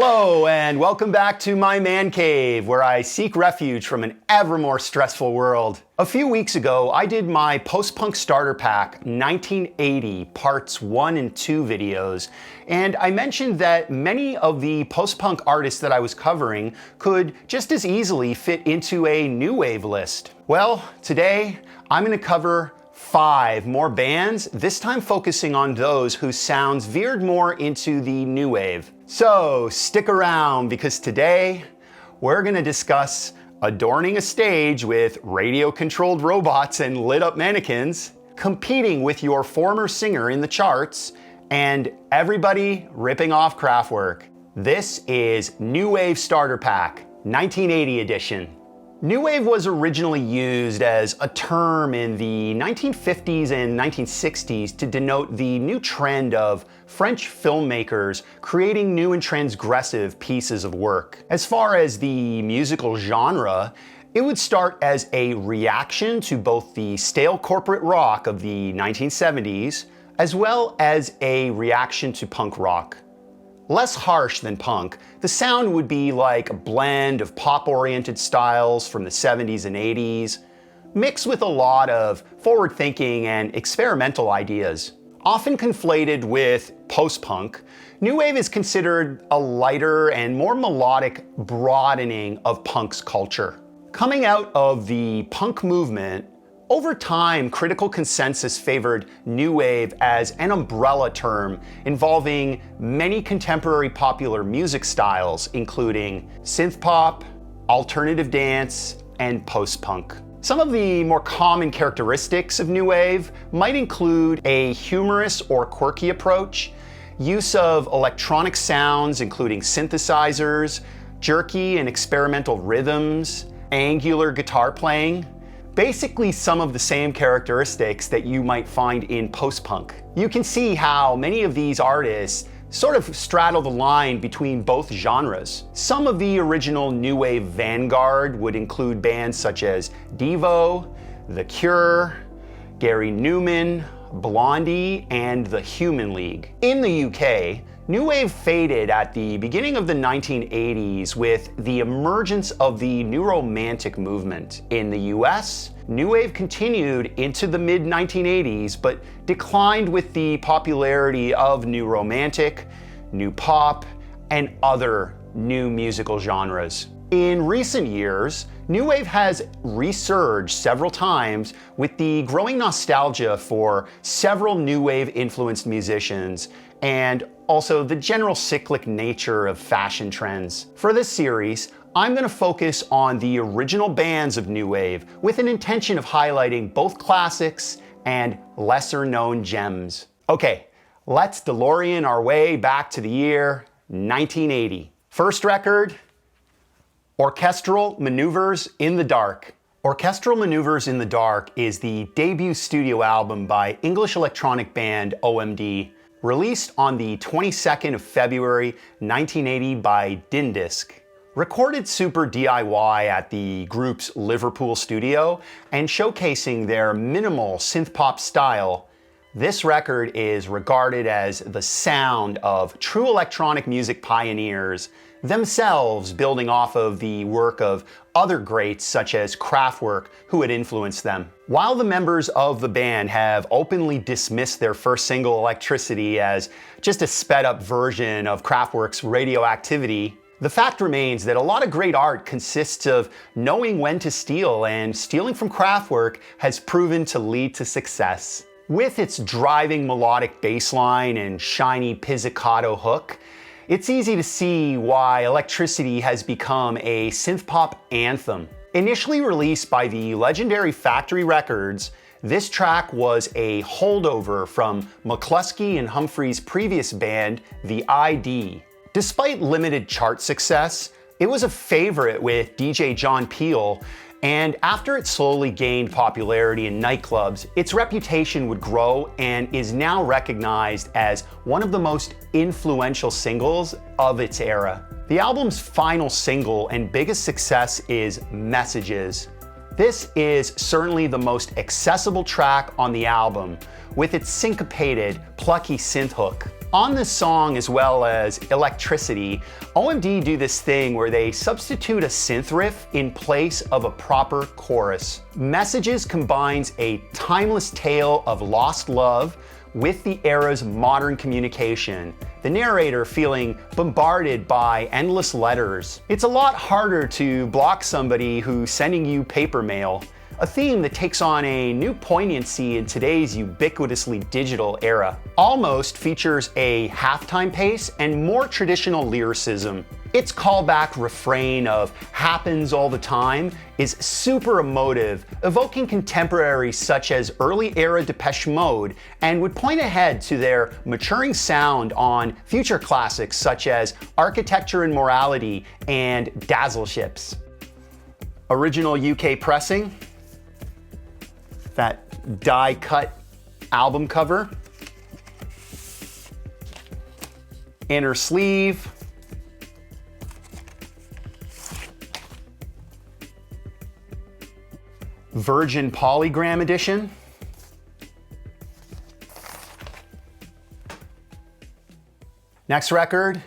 Hello and welcome back to my man cave, where I seek refuge from an ever more stressful world. A few weeks ago, I did my post-punk starter pack 1980 parts 1 and 2 videos, and I mentioned that many of the post-punk artists that I was covering could just as easily fit into a new wave list. Well, today I'm going to cover 5 more bands, this time focusing on those whose sounds veered more into the new wave. So stick around, because today we're going to discuss adorning a stage with radio-controlled robots and lit-up mannequins, competing with your former singer in the charts, and everybody ripping off Kraftwerk. This is New Wave Starter Pack, 1980 edition. New Wave was originally used as a term in the 1950s and 1960s to denote the new trend of French filmmakers creating new and transgressive pieces of work. As far as the musical genre, it would start as a reaction to both the stale corporate rock of the 1970s, as well as a reaction to punk rock. Less harsh than punk, the sound would be like a blend of pop-oriented styles from the 70s and 80s, mixed with a lot of forward-thinking and experimental ideas. Often conflated with post-punk, New Wave is considered a lighter and more melodic broadening of punk's culture. Coming out of the punk movement, over time, critical consensus favored New Wave as an umbrella term involving many contemporary popular music styles, including synthpop, alternative dance, and post-punk. Some of the more common characteristics of New Wave might include a humorous or quirky approach, use of electronic sounds including synthesizers, jerky and experimental rhythms, angular guitar playing, basically some of the same characteristics that you might find in post-punk. You can see how many of these artists sort of straddle the line between both genres. Some of the original New Wave vanguard would include bands such as Devo, The Cure, Gary Numan, Blondie, and The Human League. In the UK, New Wave faded at the beginning of the 1980s with the emergence of the New Romantic movement. In the US, New Wave continued into the mid-1980s, but declined with the popularity of New Romantic, New Pop, and other new musical genres. In recent years, New Wave has resurged several times with the growing nostalgia for several New Wave-influenced musicians, and also the general cyclic nature of fashion trends. For this series, I'm going to focus on the original bands of New Wave with an intention of highlighting both classics and lesser-known gems. Okay, let's DeLorean our way back to the year 1980. First record, Orchestral Maneuvers in the Dark. Orchestral Maneuvers in the Dark is the debut studio album by English electronic band OMD, released on the 22nd of February 1980 by Dindisk. Recorded super DIY at the group's Liverpool studio and showcasing their minimal synth-pop style, this record is regarded as the sound of true electronic music pioneers, themselves building off of the work of other greats such as Kraftwerk, who had influenced them. While the members of the band have openly dismissed their first single, Electricity, as just a sped-up version of Kraftwerk's Radioactivity, the fact remains that a lot of great art consists of knowing when to steal, and stealing from Kraftwerk has proven to lead to success. With its driving melodic bass line and shiny pizzicato hook, it's easy to see why Electricity has become a synthpop anthem. Initially released by the legendary Factory Records, this track was a holdover from McCluskey and Humphrey's previous band, The ID. Despite limited chart success, it was a favorite with DJ John Peel, and after it slowly gained popularity in nightclubs, its reputation would grow and is now recognized as one of the most influential singles of its era. The album's final single and biggest success is Messages. This is certainly the most accessible track on the album, with its syncopated, plucky synth hook. On this song, as well as Electricity, OMD do this thing where they substitute a synth riff in place of a proper chorus. Messages combines a timeless tale of lost love with the era's modern communication, the narrator feeling bombarded by endless letters. It's a lot harder to block somebody who's sending you paper mail, a theme that takes on a new poignancy in today's ubiquitously digital era. Almost features a halftime pace and more traditional lyricism. Its callback refrain of happens all the time is super emotive, evoking contemporaries such as early era Depeche Mode, and would point ahead to their maturing sound on future classics such as Architecture and Morality and Dazzle Ships. Original UK pressing, that die-cut album cover, inner sleeve, Virgin Polygram edition, next record,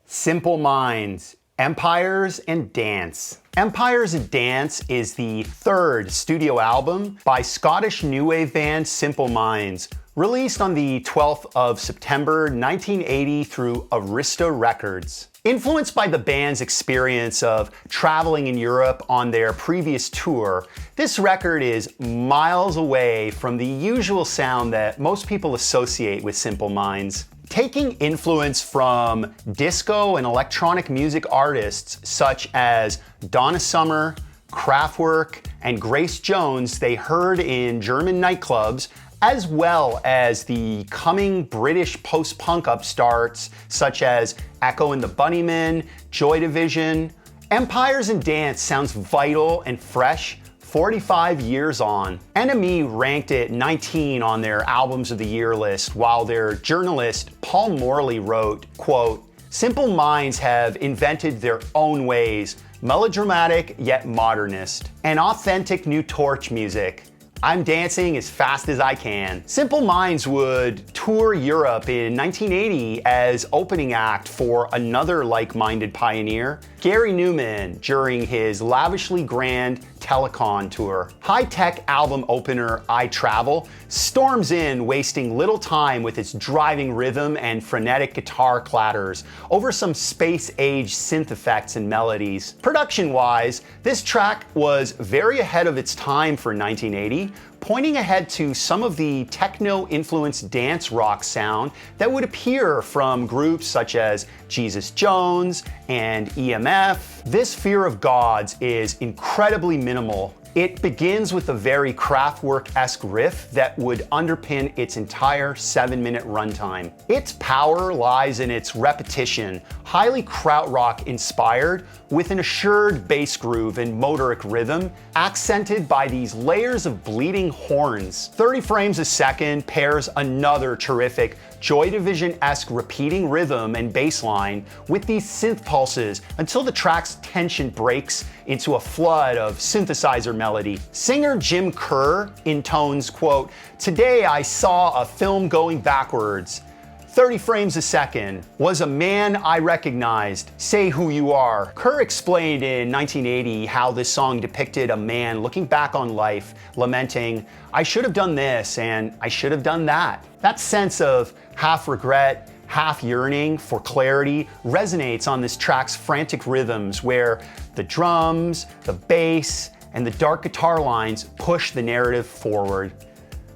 Simple Minds, Empires and Dance. Empires and Dance is the third studio album by Scottish new wave band Simple Minds, released on the 12th of September 1980 through Arista Records. Influenced by the band's experience of traveling in Europe on their previous tour, this record is miles away from the usual sound that most people associate with Simple Minds. Taking influence from disco and electronic music artists such as Donna Summer, Kraftwerk, and Grace Jones they heard in German nightclubs, as well as the coming British post-punk upstarts such as Echo and the Bunnymen, Joy Division, Empires and Dance sounds vital and fresh 45 years on. NME ranked it 19 on their Albums of the Year list, while their journalist Paul Morley wrote, quote, "Simple Minds have invented their own ways, melodramatic yet modernist, and authentic new torch music. I'm dancing as fast as I can." Simple Minds would tour Europe in 1980 as opening act for another like-minded pioneer, Gary Numan, during his lavishly grand Telekon tour. High-tech album opener I Travel storms in, wasting little time with its driving rhythm and frenetic guitar clatters over some space-age synth effects and melodies. Production-wise, this track was very ahead of its time for 1980, pointing ahead to some of the techno-influenced dance rock sound that would appear from groups such as Jesus Jones and EMF. This Fear of Gods is incredibly minimal. It begins with a very Kraftwerk-esque riff that would underpin its entire 7-minute runtime. Its power lies in its repetition, highly krautrock inspired, with an assured bass groove and motoric rhythm, accented by these layers of bleeding horns. 30 frames a second pairs another terrific Joy Division-esque repeating rhythm and bass line with these synth pulses until the track's tension breaks into a flood of synthesizer melody. Singer Jim Kerr intones, quote, "Today I saw a film going backwards. 30 frames a second. Was a man I recognized. Say who you are." Kerr explained in 1980 how this song depicted a man looking back on life, lamenting, "I should have done this and I should have done that." That sense of half regret, half yearning for clarity resonates on this track's frantic rhythms, where the drums, the bass, and the dark guitar lines push the narrative forward.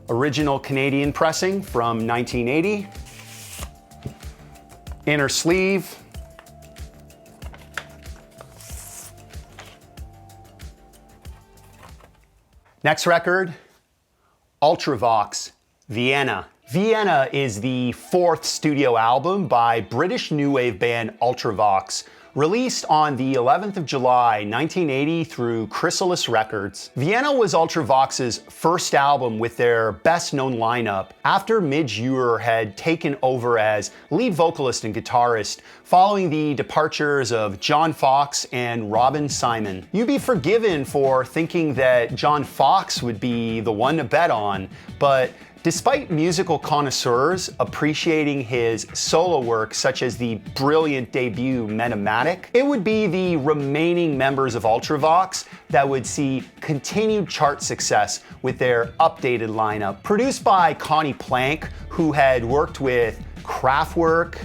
Original Canadian pressing from 1980. Inner sleeve. Next record, Ultravox, Vienna. Vienna is the fourth studio album by British new wave band Ultravox, released on the 11th of July, 1980 through Chrysalis Records. Vienna was Ultravox's first album with their best-known lineup after Midge Ure had taken over as lead vocalist and guitarist following the departures of John Foxx and Robin Simon. You'd be forgiven for thinking that John Foxx would be the one to bet on, but Despite musical connoisseurs appreciating his solo work, such as the brilliant debut Menomatic, it would be the remaining members of Ultravox that would see continued chart success with their updated lineup. Produced by Connie Plank, who had worked with Kraftwerk,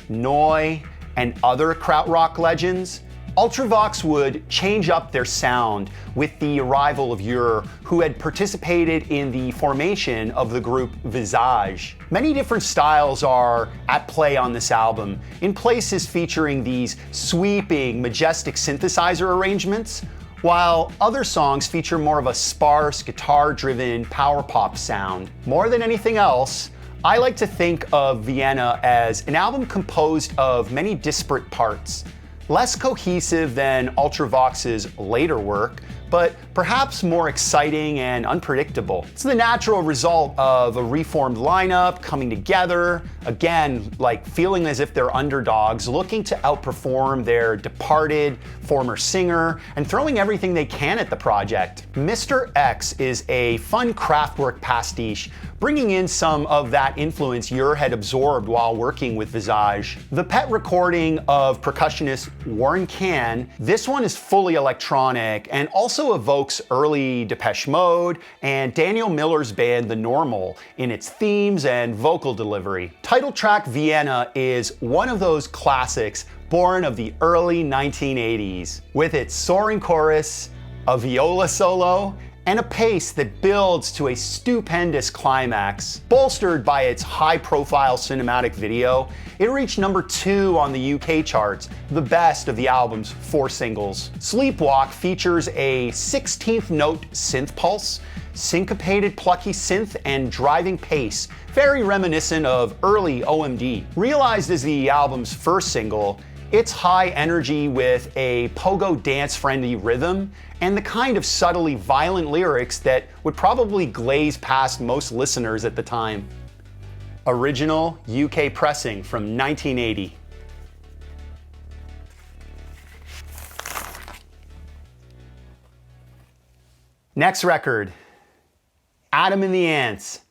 Neu, and other krautrock legends, Ultravox would change up their sound with the arrival of Ur, who had participated in the formation of the group Visage. Many different styles are at play on this album, in places featuring these sweeping, majestic synthesizer arrangements, while other songs feature more of a sparse, guitar-driven power pop sound. More than anything else, I like to think of Vienna as an album composed of many disparate parts. Less cohesive than Ultravox's later work, but perhaps more exciting and unpredictable. It's the natural result of a reformed lineup coming together, again, like feeling as if they're underdogs, looking to outperform their departed former singer, and throwing everything they can at the project. Mr. X is a fun Kraftwerk pastiche, bringing in some of that influence Ur had absorbed while working with Visage. The pet recording of percussionist Warren Cann, this one is fully electronic and also evokes early Depeche Mode and Daniel Miller's band The Normal in its themes and vocal delivery. Title track Vienna is one of those classics born of the early 1980s, with its soaring chorus, a viola solo, and a pace that builds to a stupendous climax. Bolstered by its high-profile cinematic video, it reached number 2 on the UK charts, the best of the album's 4 singles. Sleepwalk features a 16th note synth pulse, syncopated plucky synth, and driving pace, very reminiscent of early OMD. Realized as the album's first single, it's high energy with a pogo dance-friendly rhythm and the kind of subtly violent lyrics that would probably glaze past most listeners at the time. Original UK pressing from 1980. Next record, Adam and the Ants,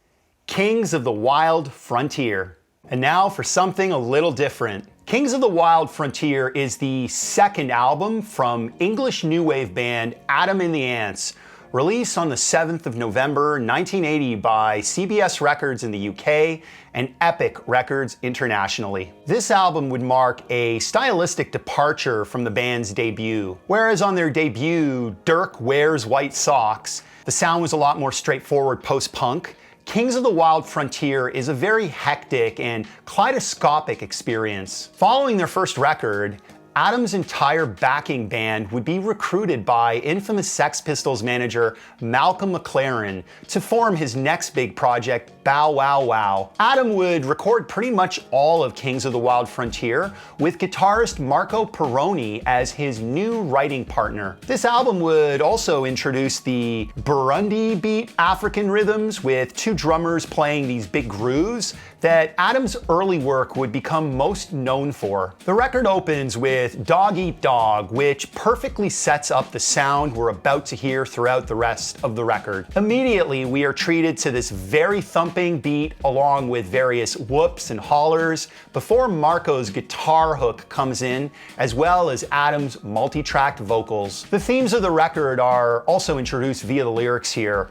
Kings of the Wild Frontier. And now for something a little different. Kings of the Wild Frontier is the second album from English new wave band Adam and the Ants, released on the 7th of November 1980 by CBS Records in the UK and Epic Records internationally. This album would mark a stylistic departure from the band's debut. Whereas on their debut, Dirk Wears White Socks, the sound was a lot more straightforward post-punk, Kings of the Wild Frontier is a very hectic and kaleidoscopic experience. Following their first record, Adam's entire backing band would be recruited by infamous Sex Pistols manager Malcolm McLaren to form his next big project, Bow Wow Wow. Adam would record pretty much all of Kings of the Wild Frontier with guitarist Marco Perroni as his new writing partner. This album would also introduce the Burundi beat African rhythms with 2 drummers playing these big grooves that Adam's early work would become most known for. The record opens with Dog Eat Dog, which perfectly sets up the sound we're about to hear throughout the rest of the record. Immediately, we are treated to this very thumping beat along with various whoops and hollers before Marco's guitar hook comes in, as well as Adam's multi-tracked vocals. The themes of the record are also introduced via the lyrics here,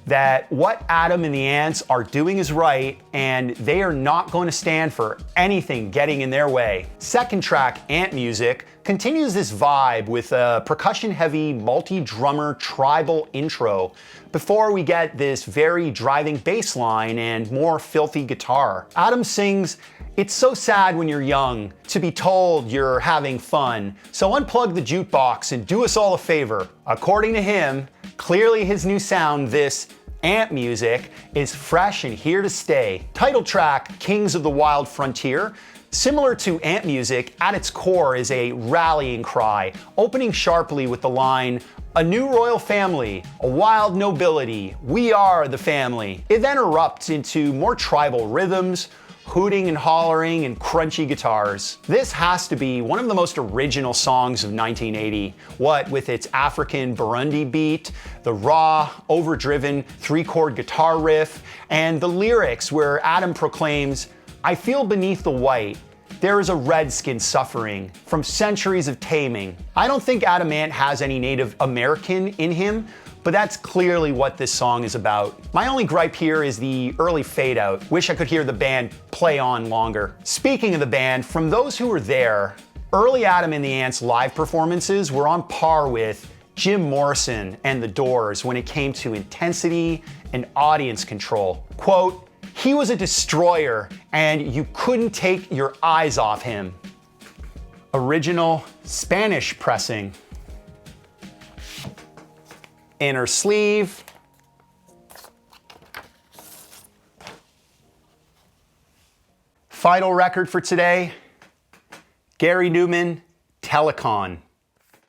that what Adam and the Ants are doing is right, and they are not going to stand for anything getting in their way. Second track, Ant Music, continues this vibe with a percussion-heavy, multi-drummer tribal intro before we get this very driving bass line and more filthy guitar. Adam sings, "It's so sad when you're young to be told you're having fun, so unplug the jukebox and do us all a favor." According to him, clearly his new sound, this Ant Music, is fresh and here to stay. Title track, Kings of the Wild Frontier, similar to Ant Music, at its core is a rallying cry, opening sharply with the line, "A new royal family, a wild nobility, we are the family." It then erupts into more tribal rhythms, hooting and hollering and crunchy guitars. This has to be one of the most original songs of 1980, what with its African Burundi beat, the raw, overdriven 3-chord guitar riff, and the lyrics where Adam proclaims, "I feel beneath the white. There is a redskin suffering from centuries of taming." I don't think Adam Ant has any Native American in him, but that's clearly what this song is about. My only gripe here is the early fade out. Wish I could hear the band play on longer. Speaking of the band, from those who were there, early Adam and the Ants live performances were on par with Jim Morrison and The Doors when it came to intensity and audience control. Quote, "He was a destroyer and you couldn't take your eyes off him." Original Spanish pressing. Inner sleeve. Final record for today, Gary Numan, Telekon.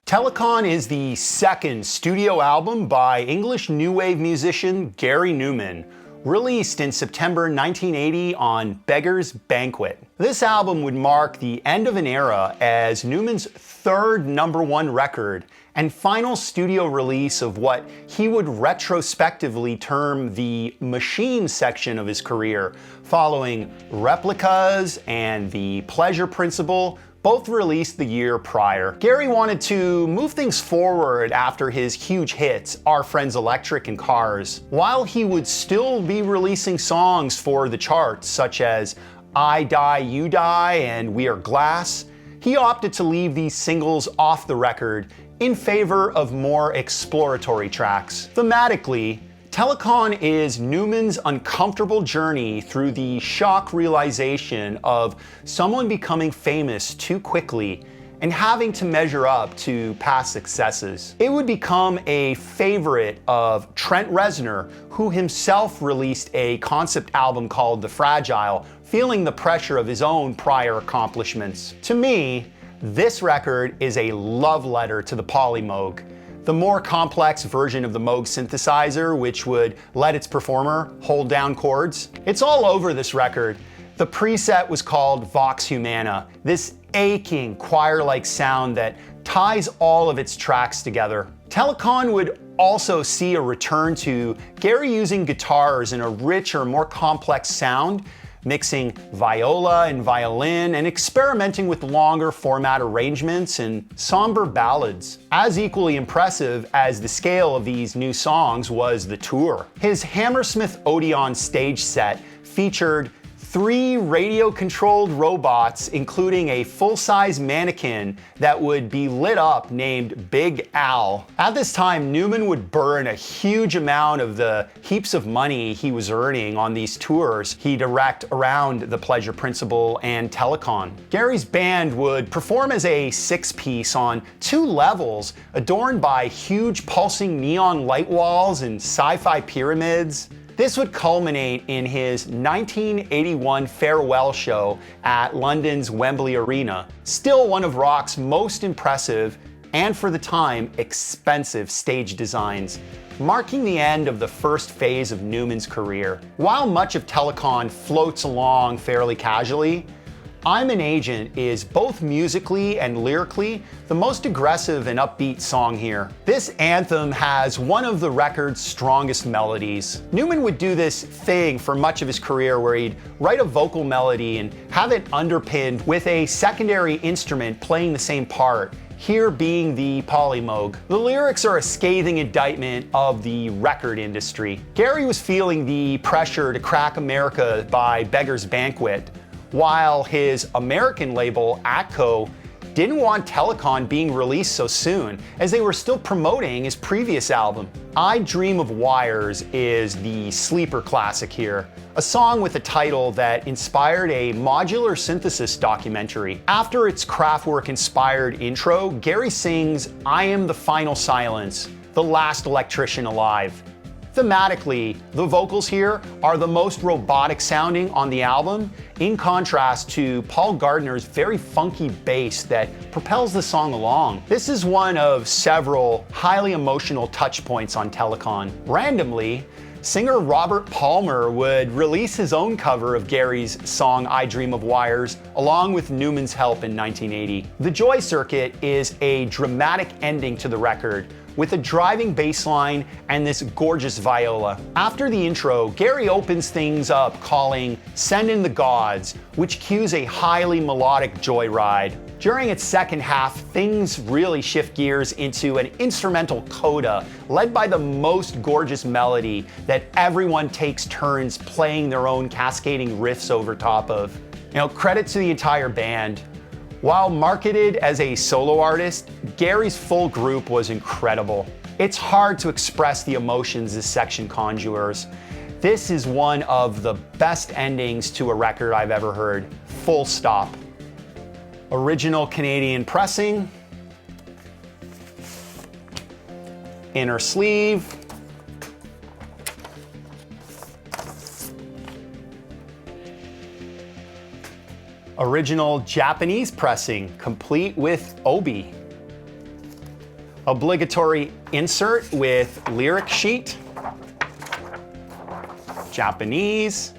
Telekon is the second studio album by English new wave musician Gary Numan, released in September 1980 on Beggar's Banquet. This album would mark the end of an era as Numan's third #1 record and final studio release of what he would retrospectively term the machine section of his career, following Replicas and The Pleasure Principle, both released the year prior. Gary wanted to move things forward after his huge hits, Our Friends Electric and Cars, while he would still be releasing songs for the charts such as I Die, You Die and We Are Glass. He opted to leave these singles off the record in favor of more exploratory tracks. Thematically, Telekon is Numan's uncomfortable journey through the shock realization of someone becoming famous too quickly and having to measure up to past successes. It would become a favorite of Trent Reznor, who himself released a concept album called The Fragile, feeling the pressure of his own prior accomplishments. To me, this record is a love letter to the Polymoog, the more complex version of the Moog synthesizer, which would let its performer hold down chords. It's all over this record. The preset was called Vox Humana, this aching choir-like sound that ties all of its tracks together. Telekon would also see a return to Gary using guitars in a richer, more complex sound, mixing viola and violin and experimenting with longer format arrangements and somber ballads. As equally impressive as the scale of these new songs was the tour. His Hammersmith Odeon stage set featured 3 radio-controlled robots, including a full-size mannequin that would be lit up named Big Al. At this time, Numan would burn a huge amount of the heaps of money he was earning on these tours he'd erect around The Pleasure Principle and Telekon. Gary's band would perform as a 6-piece on 2 levels, adorned by huge pulsing neon light walls and sci-fi pyramids. This would culminate in his 1981 farewell show at London's Wembley Arena, still one of rock's most impressive and, for the time, expensive stage designs, marking the end of the first phase of Numan's career. While much of Telekon floats along fairly casually, I'm an Agent is both musically and lyrically the most aggressive and upbeat song here. This anthem has one of the record's strongest melodies. Numan would do this thing for much of his career where he'd write a vocal melody and have it underpinned with a secondary instrument playing the same part, here being the Polymoog. The lyrics are a scathing indictment of the record industry. Gary was feeling the pressure to crack America by Beggar's Banquet, while his American label, Atco, didn't want Telekon being released so soon, as they were still promoting his previous album. I Dream of Wires is the sleeper classic here, a song with a title that inspired a modular synthesis documentary. After its Kraftwerk-inspired intro, Gary sings I Am the Final Silence, the last electrician alive. Thematically, the vocals here are the most robotic sounding on the album, in contrast to Paul Gardner's very funky bass that propels the song along. This is one of several highly emotional touch points on Telekon. Randomly, singer Robert Palmer would release his own cover of Gary's song I Dream of Wires, along with Numan's help in 1980. The Joy Circuit is a dramatic ending to the record, with a driving bass line and this gorgeous viola. After the intro, Gary opens things up calling Send in the Gods, which cues a highly melodic joyride. During its second half, things really shift gears into an instrumental coda led by the most gorgeous melody that everyone takes turns playing their own cascading riffs over top of. Credit to the entire band. While marketed as a solo artist, Gary's full group was incredible. It's hard to express the emotions this section conjures. This is one of the best endings to a record I've ever heard, full stop. Original Canadian pressing, inner sleeve, original Japanese pressing, complete with obi. Obligatory insert with lyric sheet, Japanese,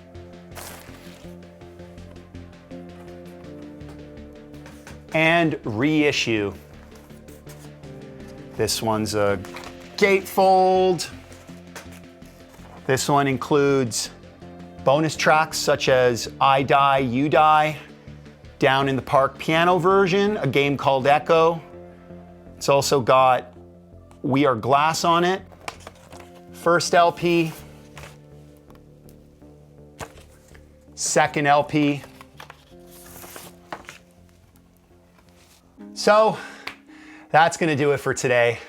and reissue. This one's a gatefold. This one includes bonus tracks such as I Die, You Die, Down in the Park piano version, a game called Echo. It's also got We Are Glass on it, first LP, second LP. So that's gonna do it for today.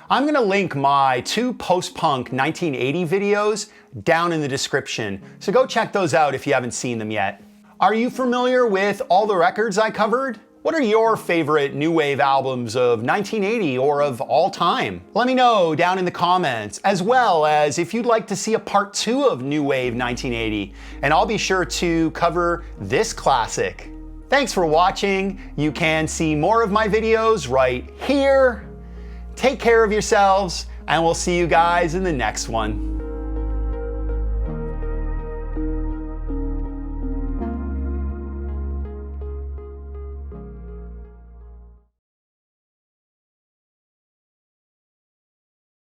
I'm gonna link my 2 post-punk 1980 videos down in the description, so go check those out if you haven't seen them yet. Are you familiar with all the records I covered? What are your favorite new wave albums of 1980 or of all time? Let me know down in the comments, as well as if you'd like to see a part 2 of New Wave 1980, and I'll be sure to cover this classic. Thanks for watching. You can see more of my videos right here. Take care of yourselves, and we'll see you guys in the next one.